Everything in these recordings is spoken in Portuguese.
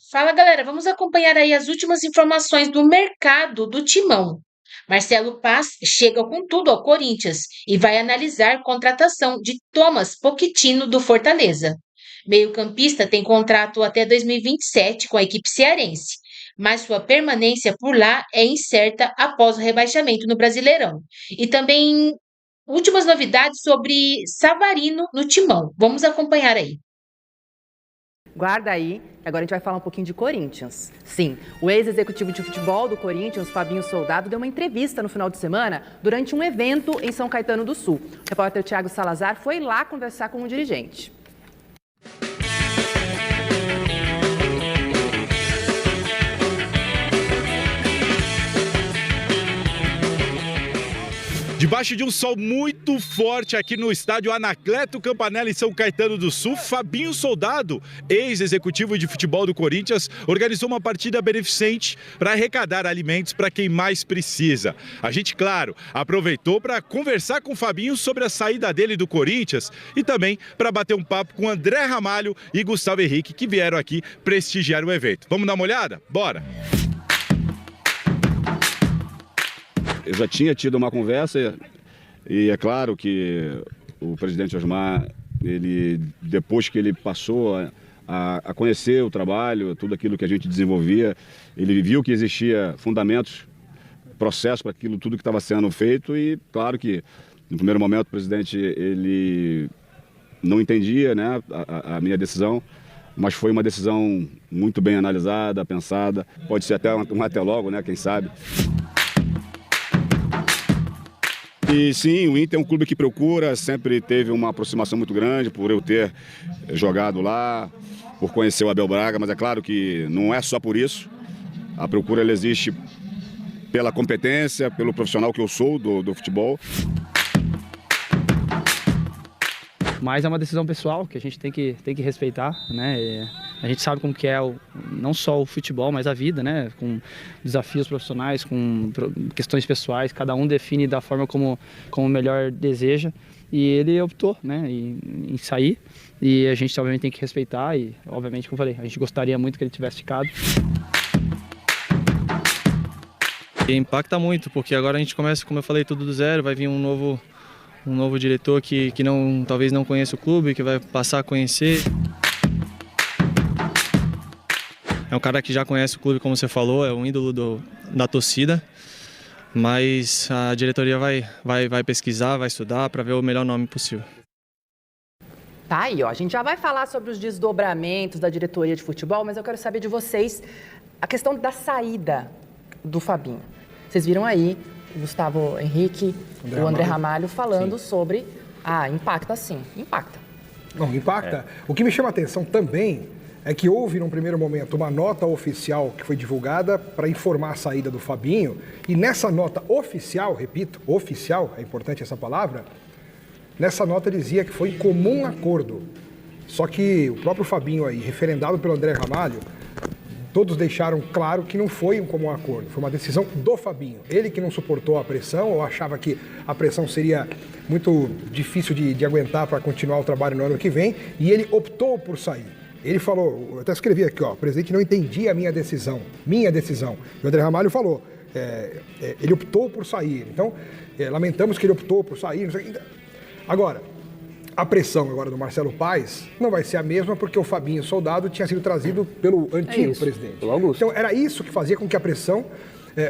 Fala galera, vamos acompanhar aí as últimas informações do mercado do Timão. Marcelo Paz chega com tudo ao Corinthians e vai analisar contratação de Thomas Pochettino do Fortaleza. Meio-campista tem contrato até 2027 com a equipe cearense, mas sua permanência por lá é incerta após o rebaixamento no Brasileirão. E também últimas novidades sobre Savarino no Timão. Vamos acompanhar aí. Guarda aí, que agora a gente vai falar um pouquinho de Corinthians. Sim, o ex-executivo de futebol do Corinthians, Fabinho Soldado, deu uma entrevista no final de semana durante um evento em São Caetano do Sul. O repórter Thiago Salazar foi lá conversar com o dirigente. Debaixo de um sol muito forte aqui no estádio Anacleto Campanella, em São Caetano do Sul, Fabinho Soldado, ex-executivo de futebol do Corinthians, organizou uma partida beneficente para arrecadar alimentos para quem mais precisa. A gente, claro, aproveitou para conversar com o Fabinho sobre a saída dele do Corinthians e também para bater um papo com André Ramalho e Gustavo Henrique, que vieram aqui prestigiar o evento. Vamos dar uma olhada? Bora! Eu já tinha tido uma conversa e é claro que o presidente Osmar, depois que ele passou a conhecer o trabalho, tudo aquilo que a gente desenvolvia, ele viu que existia fundamentos, processos para aquilo tudo que estava sendo feito e claro que no primeiro momento o presidente ele não entendia, né, a minha decisão, mas foi uma decisão muito bem analisada, pensada, pode ser até um até logo, né, quem sabe. E sim, o Inter é um clube que procura, sempre teve uma aproximação muito grande por eu ter jogado lá, por conhecer o Abel Braga, mas é claro que não é só por isso. A procura ela existe pela competência, pelo profissional que eu sou do futebol. Mas é uma decisão pessoal que a gente tem que respeitar, né? E a gente sabe como que é não só o futebol, mas a vida, né? Com desafios profissionais, com questões pessoais, cada um define da forma como melhor deseja. E ele optou, né, em sair. E a gente obviamente tem que respeitar e, obviamente, como eu falei, a gente gostaria muito que ele tivesse ficado. E impacta muito, porque agora a gente começa, como eu falei, tudo do zero, vai vir um novo diretor que talvez não conheça o clube, que vai passar a conhecer. É um cara que já conhece o clube, como você falou, é um ídolo da torcida, mas a diretoria vai pesquisar, vai estudar para ver o melhor nome possível. Tá aí, ó. A gente já vai falar sobre os desdobramentos da diretoria de futebol, mas eu quero saber de vocês a questão da saída do Fabinho. Vocês viram aí o Gustavo Henrique e o André Ramalho falando sobre... impacta sim, impacta. Não, impacta. O que me chama a atenção também é que houve, num primeiro momento, uma nota oficial que foi divulgada para informar a saída do Fabinho. E nessa nota oficial, repito, oficial, é importante essa palavra, nessa nota dizia que foi em comum acordo. Só que o próprio Fabinho aí, referendado pelo André Ramalho, todos deixaram claro que não foi um comum acordo, foi uma decisão do Fabinho. Ele que não suportou a pressão ou achava que a pressão seria muito difícil de aguentar para continuar o trabalho no ano que vem e ele optou por sair. Ele falou, eu até escrevi aqui, ó, o presidente não entendia a minha decisão. E o André Ramalho falou, ele optou por sair. Então, lamentamos que ele optou por sair. Não sei. Agora, a pressão agora do Marcelo Paz não vai ser a mesma porque o Fabinho Soldado tinha sido trazido pelo antigo presidente. Pelo Augusto. Então, era isso que fazia com que a pressão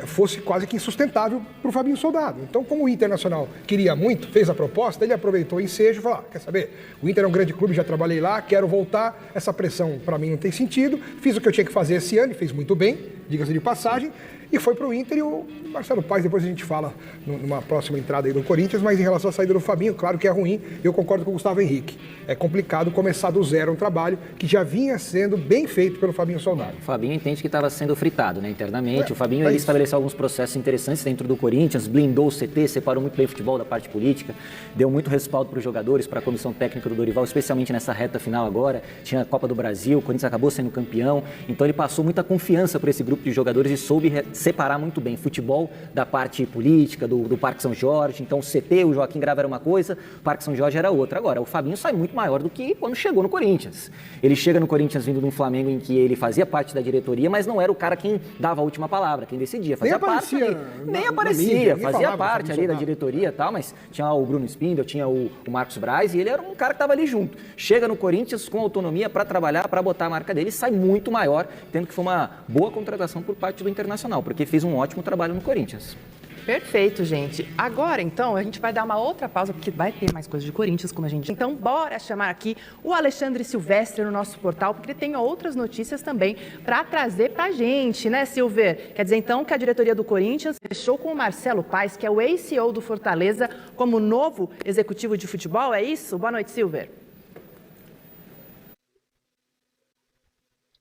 fosse quase que insustentável para o Fabinho Soldado. Então, como o Internacional queria muito, fez a proposta, ele aproveitou o ensejo e falou, quer saber, o Inter é um grande clube, já trabalhei lá, quero voltar, essa pressão para mim não tem sentido, fiz o que eu tinha que fazer esse ano e fez muito bem, diga-se de passagem, e foi para o Inter e o Marcelo Paz, depois a gente fala numa próxima entrada aí do Corinthians, mas em relação à saída do Fabinho, claro que é ruim, eu concordo com o Gustavo Henrique. É complicado começar do zero um trabalho que já vinha sendo bem feito pelo Fabinho Soldado. O Fabinho entende que estava sendo fritado, né, internamente. O Fabinho ele estabeleceu alguns processos interessantes dentro do Corinthians, blindou o CT, separou muito bem o futebol da parte política, deu muito respaldo para os jogadores, para a comissão técnica do Dorival, especialmente nessa reta final agora. Tinha a Copa do Brasil, o Corinthians acabou sendo campeão, então ele passou muita confiança para esse grupo de jogadores e soube separar muito bem futebol da parte política, do Parque São Jorge. Então o CT, o Joaquim Grava era uma coisa, o Parque São Jorge era outra. Agora, o Fabinho sai muito maior do que quando chegou no Corinthians. Ele chega no Corinthians vindo de um Flamengo em que ele fazia parte da diretoria, mas não era o cara quem dava a última palavra, quem decidia. Fazia parte ali, nem aparecia, fazia parte ali da diretoria e tal, mas tinha o Bruno Spindel, tinha o Marcos Braz e ele era um cara que estava ali junto. Chega no Corinthians com autonomia para trabalhar, para botar a marca dele e sai muito maior, tendo que foi uma boa contratação por parte do Internacional, porque fez um ótimo trabalho no Corinthians. Perfeito, gente. Agora, então, a gente vai dar uma outra pausa, porque vai ter mais coisas de Corinthians, como a gente... Então, bora chamar aqui o Alexandre Silvestre no nosso portal, porque ele tem outras notícias também para trazer para a gente, né, Silver? Quer dizer, então, que a diretoria do Corinthians fechou com o Marcelo Paes, que é o ex-CEO do Fortaleza, como novo executivo de futebol, é isso? Boa noite, Silver.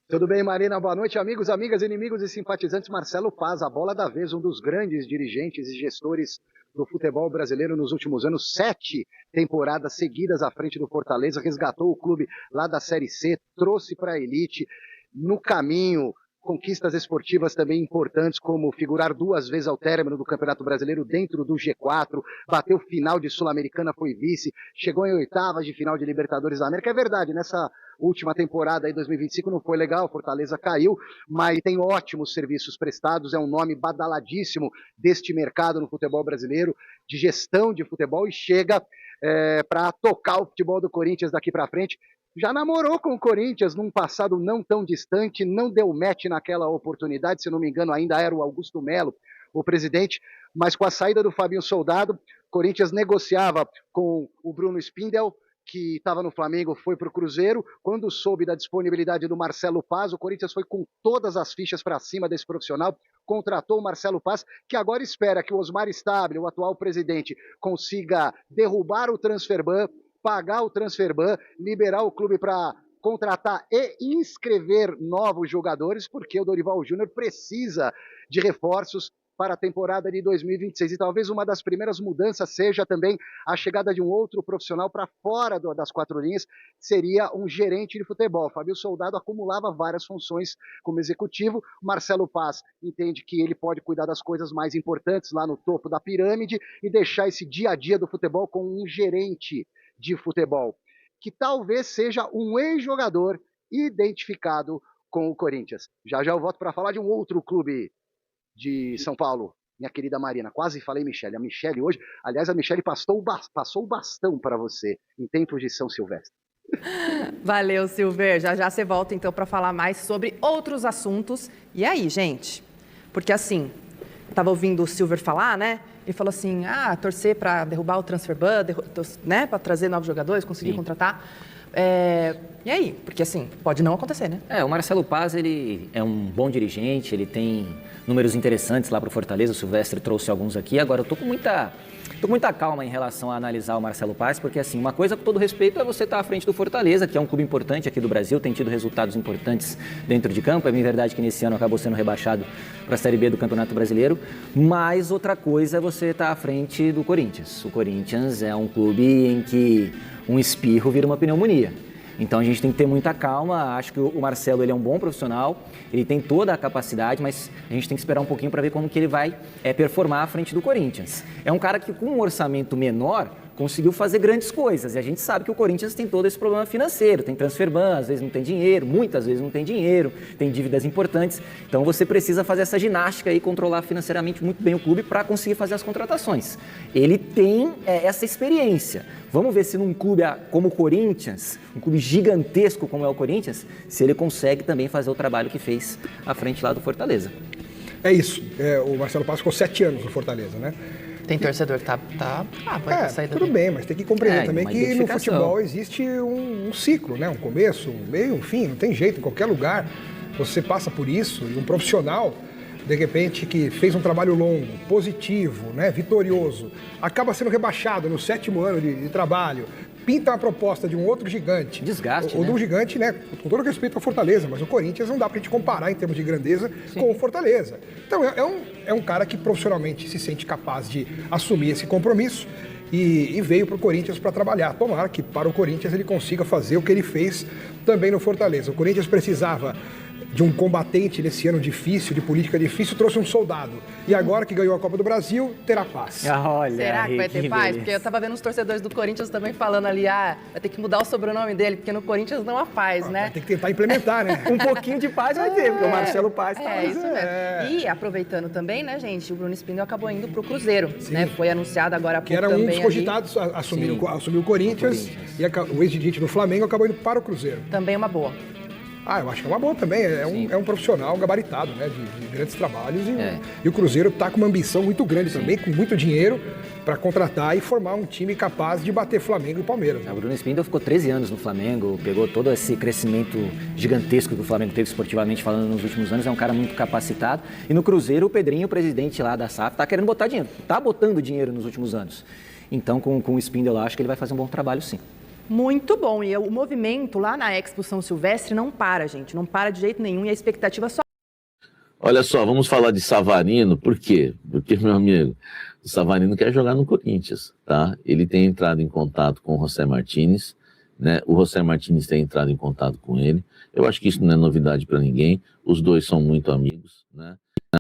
Tudo bem, Marina? Boa noite, amigos, amigas, inimigos e simpatizantes. Marcelo Paes, a bola da vez, um dos grandes dirigentes e gestores do futebol brasileiro nos últimos anos. 7 temporadas seguidas à frente do Fortaleza, resgatou o clube lá da Série C, trouxe para a elite. No caminho, conquistas esportivas também importantes, como figurar 2 vezes ao término do Campeonato Brasileiro dentro do G4, bateu final de Sul-Americana, foi vice, chegou em 8ª de final de Libertadores da América. É verdade, nessa última temporada aí, 2025, não foi legal, Fortaleza caiu, mas tem ótimos serviços prestados, é um nome badaladíssimo deste mercado no futebol brasileiro, de gestão de futebol, e chega para tocar o futebol do Corinthians daqui para frente. Já namorou com o Corinthians num passado não tão distante, não deu match naquela oportunidade, se não me engano ainda era o Augusto Melo, o presidente, mas com a saída do Fabinho Soldado, o Corinthians negociava com o Bruno Spindel, que estava no Flamengo, foi para o Cruzeiro. Quando soube da disponibilidade do Marcelo Paes, o Corinthians foi com todas as fichas para cima desse profissional, contratou o Marcelo Paes, que agora espera que o Osmar Stable, o atual presidente, consiga derrubar o transfer ban, pagar o transfer ban, liberar o clube para contratar e inscrever novos jogadores, porque o Dorival Júnior precisa de reforços para a temporada de 2026. E talvez uma das primeiras mudanças seja também a chegada de um outro profissional para fora das 4 linhas, seria um gerente de futebol. Fabinho Soldado acumulava várias funções como executivo. Marcelo Paes entende que ele pode cuidar das coisas mais importantes lá no topo da pirâmide e deixar esse dia a dia do futebol com um gerente de futebol, que talvez seja um ex-jogador identificado com o Corinthians. Já já eu volto para falar de um outro clube de São Paulo, minha querida Marina. Quase falei Michele. A Michele hoje, aliás, a Michele passou o bastão para você em tempos de São Silvestre. Valeu, Silver. Já já você volta então para falar mais sobre outros assuntos. E aí, gente? Porque assim, estava ouvindo o Silver falar, né? Ele falou assim, torcer para derrubar o transfer ban, né? Para trazer novos jogadores, conseguir contratar. E aí? Porque assim, pode não acontecer, né? O Marcelo Paes, ele é um bom dirigente, ele tem números interessantes lá para o Fortaleza, o Silvestre trouxe alguns aqui. Agora, eu tô com muita calma em relação a analisar o Marcelo Paes, porque assim, uma coisa com todo respeito é você estar à frente do Fortaleza, que é um clube importante aqui do Brasil, tem tido resultados importantes dentro de campo. É bem verdade que nesse ano acabou sendo rebaixado para a Série B do Campeonato Brasileiro, mas outra coisa é você estar à frente do Corinthians. O Corinthians é um clube em que um espirro vira uma pneumonia. Então a gente tem que ter muita calma. Acho que o Marcelo, ele é um bom profissional, ele tem toda a capacidade, mas a gente tem que esperar um pouquinho para ver como que ele vai performar à frente do Corinthians. É um cara que com um orçamento menor conseguiu fazer grandes coisas, e a gente sabe que o Corinthians tem todo esse problema financeiro, tem transfer ban, às vezes não tem dinheiro, muitas vezes não tem dinheiro, tem dívidas importantes, então você precisa fazer essa ginástica e controlar financeiramente muito bem o clube para conseguir fazer as contratações. Ele tem essa experiência. Vamos ver se num clube como o Corinthians, um clube gigantesco como é o Corinthians, se ele consegue também fazer o trabalho que fez à frente lá do Fortaleza. É isso, o Marcelo Paes ficou 7 anos no Fortaleza, né? Tem torcedor que vai sair tudo bem, mas tem que compreender também que no futebol existe um ciclo, né? Um começo, um meio, um fim, não tem jeito, em qualquer lugar você passa por isso, e um profissional, de repente, que fez um trabalho longo, positivo, né? Vitorioso, acaba sendo rebaixado no 7º ano de trabalho, pinta uma proposta de um outro gigante. Desgaste, Ou né? de um gigante, né? Com todo respeito ao Fortaleza, mas o Corinthians não dá pra gente comparar em termos de grandeza com o Fortaleza. Então é um cara que profissionalmente se sente capaz de assumir esse compromisso e veio para o Corinthians para trabalhar. Tomara que para o Corinthians ele consiga fazer o que ele fez também no Fortaleza. O Corinthians precisava de um combatente nesse ano difícil, de política difícil, trouxe um soldado. E agora que ganhou a Copa do Brasil, terá paz. Olha, Será que vai ter paz? beleza. Porque eu tava vendo os torcedores do Corinthians também falando ali, vai ter que mudar o sobrenome dele, porque no Corinthians não há paz, né? Tem que tentar implementar, né? Um pouquinho de paz vai ter, porque o Marcelo Paz tá É, isso mesmo. E aproveitando também, né, gente, o Bruno Spindel acabou indo pro Cruzeiro, né? Foi anunciado agora há pouco Que era também um dos ali. cogitados a assumir o Corinthians, e o ex-dirigente do Flamengo acabou indo para o Cruzeiro. Também é uma boa. Eu acho que é uma boa também. É um profissional gabaritado, né? De grandes trabalhos. E o Cruzeiro está com uma ambição muito grande também, com muito dinheiro, para contratar e formar um time capaz de bater Flamengo e Palmeiras. O Bruno Spindel ficou 13 anos no Flamengo, pegou todo esse crescimento gigantesco que o Flamengo teve esportivamente falando nos últimos anos, é um cara muito capacitado. E no Cruzeiro, o Pedrinho, o presidente lá da SAF, tá querendo botar dinheiro, tá botando dinheiro nos últimos anos. Então, com o Spindel lá, acho que ele vai fazer um bom trabalho, sim. Muito bom. E o movimento lá na Expo São Silvestre não para, gente. Não para de jeito nenhum e a expectativa só... Olha só, vamos falar de Savarino, por quê? Porque, meu amigo, o Savarino quer jogar no Corinthians, tá? Ele tem entrado em contato com o José Martínez, né? O José Martínez tem entrado em contato com ele. Eu acho que isso não é novidade para ninguém. Os dois são muito amigos, né?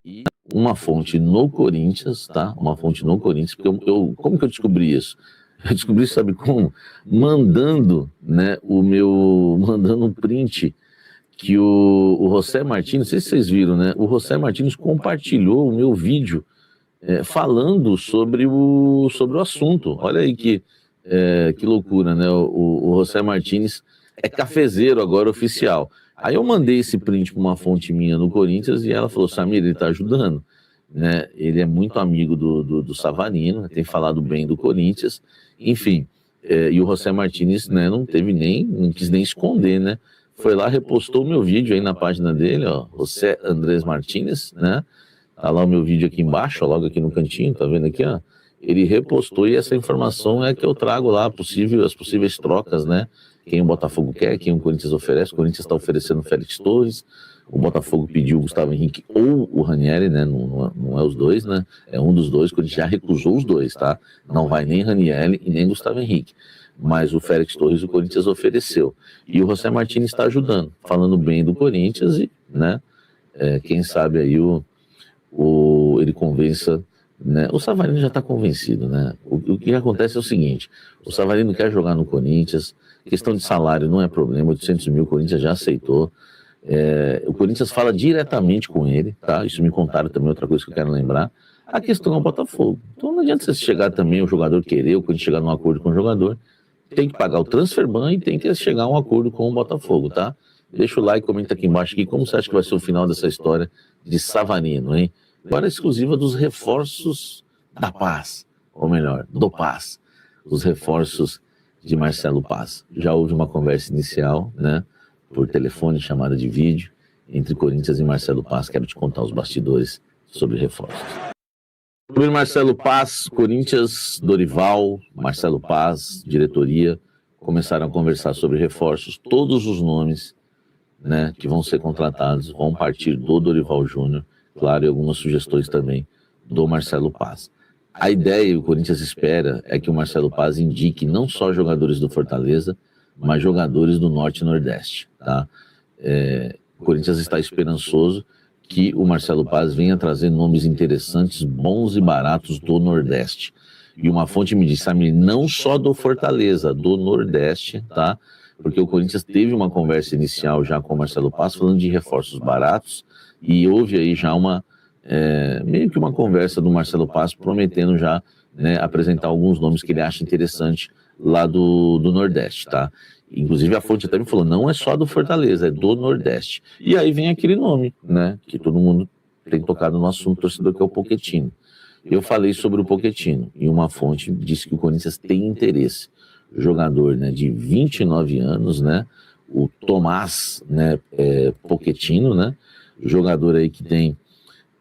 E uma fonte no Corinthians, tá? Uma fonte no Corinthians, porque como que eu descobri isso? Eu descobri, sabe como? Mandando, né, mandando um print que o José Martínez, não sei se vocês viram, né? O José Martínez compartilhou o meu vídeo falando sobre o assunto. Olha aí que loucura, né? O José Martínez é cafezeiro agora oficial. Aí eu mandei esse print para uma fonte minha no Corinthians e ela falou, Samir, ele está ajudando. Né? Ele é muito amigo do Savarino, tem falado bem do Corinthians, enfim, e o José Martínez, né, não quis nem esconder, né? Foi lá, repostou o meu vídeo aí na página dele, ó, José Andrés Martínez, né? Tá lá o meu vídeo aqui embaixo, ó, logo aqui no cantinho, tá vendo aqui, ó? Ele repostou e essa informação é que eu trago lá, as possíveis trocas, né? Quem o Botafogo quer, quem o Corinthians oferece. O Corinthians está oferecendo o Félix Torres, o Botafogo pediu o Gustavo Henrique ou o Ranieri, né? Não é os dois, né? É um dos dois, o Corinthians já recusou os dois, tá? Não vai nem Ranieri e nem Gustavo Henrique. Mas o Félix Torres o Corinthians ofereceu. E o José Martínez está ajudando, falando bem do Corinthians e, né? Quem sabe aí ele convença, né? O Savarino já está convencido, né? O que acontece é o seguinte, o Savarino quer jogar no Corinthians, questão de salário não é problema, 800 mil o Corinthians já aceitou. O Corinthians fala diretamente com ele, tá? Isso me contaram também, outra coisa que eu quero lembrar. A questão é o Botafogo. Então não adianta você chegar também, o jogador querer, o Corinthians chegar num acordo com o jogador, tem que pagar o transfer ban e tem que chegar a um acordo com o Botafogo, tá? Deixa o like, comenta aqui embaixo aqui, como você acha que vai ser o final dessa história de Savarino, hein? Agora é exclusiva dos reforços da Paz, ou melhor, do Paz. Os reforços de Marcelo Paz. Já houve uma conversa inicial, né? Por telefone, chamada de vídeo, entre Corinthians e Marcelo Paz. Quero te contar os bastidores sobre reforços. Sobre Marcelo Paz, Corinthians, Dorival, Marcelo Paz, diretoria, começaram a conversar sobre reforços. Todos os nomes, né, que vão ser contratados vão partir do Dorival Júnior, claro, e algumas sugestões também do Marcelo Paz. A ideia, e o Corinthians espera, é que o Marcelo Paz indique não só jogadores do Fortaleza, mas jogadores do Norte e Nordeste, tá? O Corinthians está esperançoso que o Marcelo Paz venha trazer nomes interessantes, bons e baratos do Nordeste. E uma fonte me disse, Samir, não só do Fortaleza, do Nordeste, tá? Porque o Corinthians teve uma conversa inicial já com o Marcelo Paz, falando de reforços baratos, e houve aí já meio que uma conversa do Marcelo Paz prometendo já, né, apresentar alguns nomes que ele acha interessante lá do Nordeste, tá? Inclusive a fonte até me falou, não é só do Fortaleza, é do Nordeste. E aí vem aquele nome, né, que todo mundo tem tocado no assunto torcedor, que é o Pochettino. Eu falei sobre o Pochettino e uma fonte disse que o Corinthians tem interesse. Jogador, né, de 29 anos, né, o Tomás, né, Pochettino, né, jogador aí que tem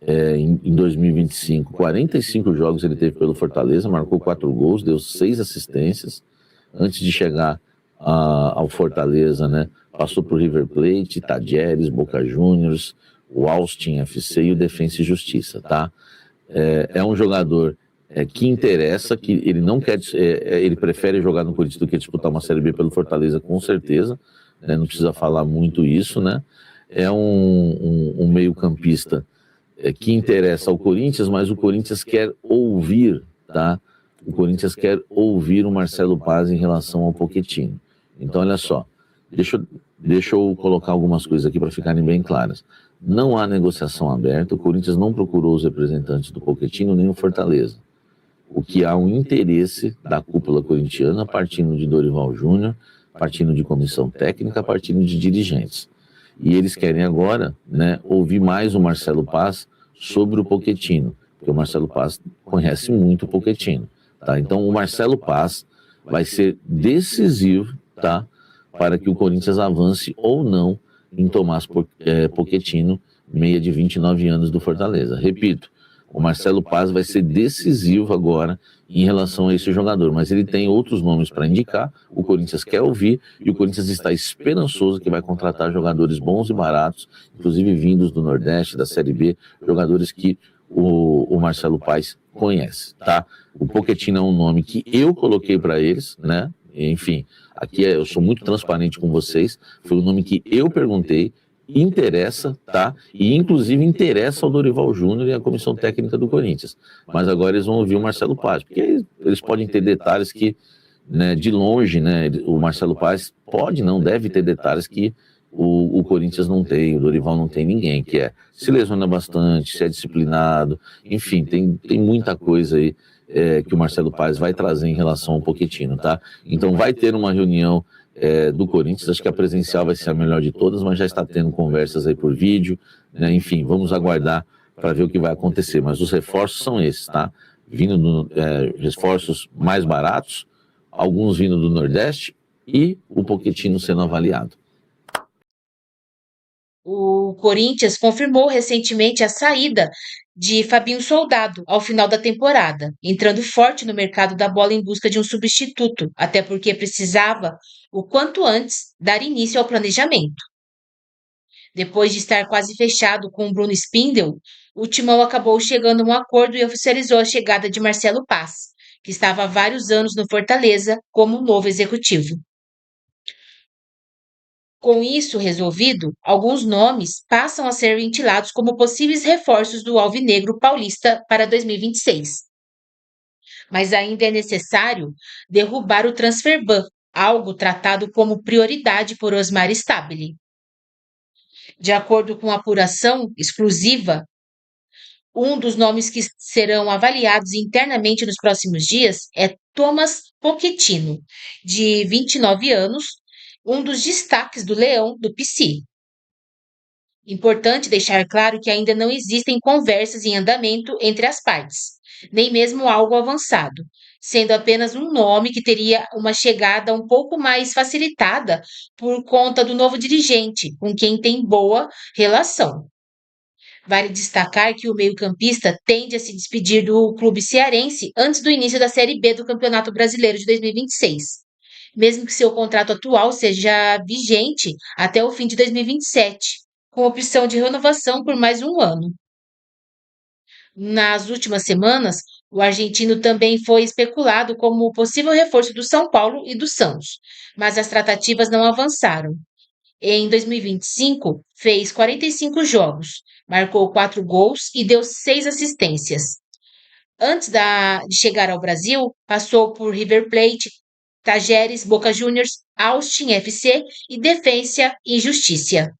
em 2025, 45 jogos ele teve pelo Fortaleza, marcou 4 gols, deu 6 assistências, antes de chegar ao Fortaleza, né? Passou por River Plate, Tajeres, Boca Juniors, o Austin FC e o Defensa e Justiça, tá? É um jogador que interessa, que ele não quer, ele prefere jogar no Corinthians do que disputar uma Série B pelo Fortaleza, com certeza, né? Não precisa falar muito isso, né? É um meio-campista que interessa ao Corinthians, mas o Corinthians quer ouvir, tá? O Corinthians quer ouvir o Marcelo Paz em relação ao Pochettino. Então, olha só, deixa eu colocar algumas coisas aqui para ficarem bem claras. Não há negociação aberta, o Corinthians não procurou os representantes do Pochettino nem o Fortaleza. O que há um interesse da cúpula corintiana, partindo de Dorival Júnior, partindo de comissão técnica, partindo de dirigentes. E eles querem agora, né, ouvir mais o Marcelo Paz sobre o Pochettino, porque o Marcelo Paz conhece muito o Pochettino, tá? Então o Marcelo Paz vai ser decisivo, tá, para que o Corinthians avance ou não em Tomás Pochettino, meia de 29 anos do Fortaleza. Repito, o Marcelo Paz vai ser decisivo agora em relação a esse jogador, mas ele tem outros nomes para indicar, o Corinthians quer ouvir e o Corinthians está esperançoso que vai contratar jogadores bons e baratos, inclusive vindos do Nordeste, da Série B, jogadores que o Marcelo Paz conhece, tá? O Pochettino é um nome que eu coloquei para eles, né? Enfim, aqui eu sou muito transparente com vocês, foi o nome que eu perguntei, interessa, tá? E inclusive interessa ao Dorival Júnior e à comissão técnica do Corinthians. Mas agora eles vão ouvir o Marcelo Paz, porque eles podem ter detalhes que, né, de longe, né, o Marcelo Paz deve ter detalhes que o Corinthians não tem, o Dorival não tem ninguém, que se lesiona bastante, se é disciplinado, enfim, tem muita coisa aí que o Marcelo Paz vai trazer em relação ao Pochettino, tá? Então vai ter uma reunião do Corinthians, acho que a presencial vai ser a melhor de todas, mas já está tendo conversas aí por vídeo, né? Enfim, vamos aguardar para ver o que vai acontecer, mas os reforços são esses, tá? Reforços mais baratos, alguns vindo do Nordeste e o Pochettino sendo avaliado. O Corinthians confirmou recentemente a saída de Fabinho Soldado ao final da temporada, entrando forte no mercado da bola em busca de um substituto, até porque precisava, o quanto antes, dar início ao planejamento. Depois de estar quase fechado com o Bruno Spindel, o Timão acabou chegando a um acordo e oficializou a chegada de Marcelo Paz, que estava há vários anos no Fortaleza como novo executivo. Com isso resolvido, alguns nomes passam a ser ventilados como possíveis reforços do Alvinegro Paulista para 2026. Mas ainda é necessário derrubar o transfer ban, algo tratado como prioridade por Osmar Stabile. De acordo com a apuração exclusiva, um dos nomes que serão avaliados internamente nos próximos dias é Tomás Pochettino, de 29 anos, um dos destaques do Leão do PC. Importante deixar claro que ainda não existem conversas em andamento entre as partes, nem mesmo algo avançado, sendo apenas um nome que teria uma chegada um pouco mais facilitada por conta do novo dirigente, com quem tem boa relação. Vale destacar que o meio-campista tende a se despedir do clube cearense antes do início da Série B do Campeonato Brasileiro de 2026, mesmo que seu contrato atual seja vigente até o fim de 2027, com opção de renovação por mais um ano. Nas últimas semanas, o argentino também foi especulado como possível reforço do São Paulo e do Santos, mas as tratativas não avançaram. Em 2025, fez 45 jogos, marcou 4 gols e deu 6 assistências. Antes de chegar ao Brasil, passou por River Plate, Tajeres, Boca Juniors, Austin FC e Defensa e Justiça.